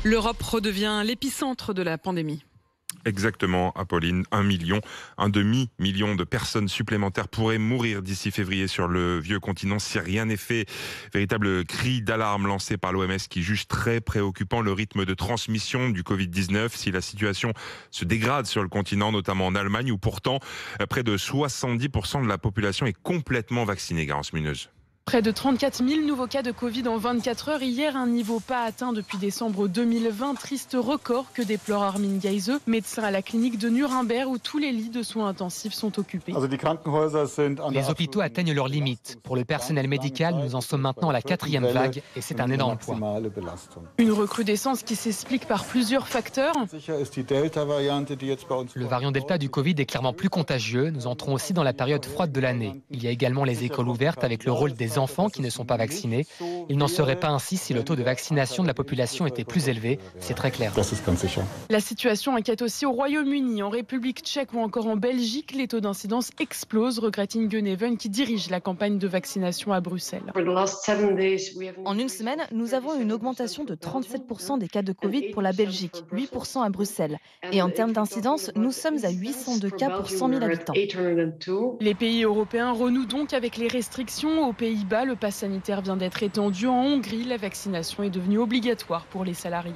L'Europe redevient l'épicentre de la pandémie. Exactement, Apolline, 1 million, un demi-million de personnes supplémentaires pourraient mourir d'ici février sur le vieux continent si rien n'est fait. Véritable cri d'alarme lancé par l'OMS qui juge très préoccupant le rythme de transmission du Covid-19 si la situation se dégrade sur le continent, notamment en Allemagne où pourtant près de 70% de la population est complètement vaccinée, Garance Muneuse. Près de 34 000 nouveaux cas de Covid en 24 heures. Hier, un niveau pas atteint depuis décembre 2020. Triste record que déplore Armin Geise, médecin à la clinique de Nuremberg où tous les lits de soins intensifs sont occupés. Les hôpitaux atteignent leurs limites. Pour le personnel médical, nous en sommes maintenant à la 4e vague et c'est un énorme poids. Une recrudescence qui s'explique par plusieurs facteurs. Le variant Delta du Covid est clairement plus contagieux. Nous entrons aussi dans la période froide de l'année. Il y a également les écoles ouvertes avec le rôle des enfants qui ne sont pas vaccinés. Il n'en serait pas ainsi si le taux de vaccination de la population était plus élevé. C'est très clair. La situation inquiète aussi au Royaume-Uni, en République tchèque ou encore en Belgique. Les taux d'incidence explosent, regrette Inge Neven qui dirige la campagne de vaccination à Bruxelles. En une semaine, nous avons eu une augmentation de 37% des cas de Covid pour la Belgique, 8% à Bruxelles. Et en termes d'incidence, nous sommes à 802 cas pour 100 000 habitants. Les pays européens renouent donc avec les restrictions. Aux Pays-Bas, le pass sanitaire vient d'être étendu. En Hongrie, la vaccination est devenue obligatoire pour les salariés.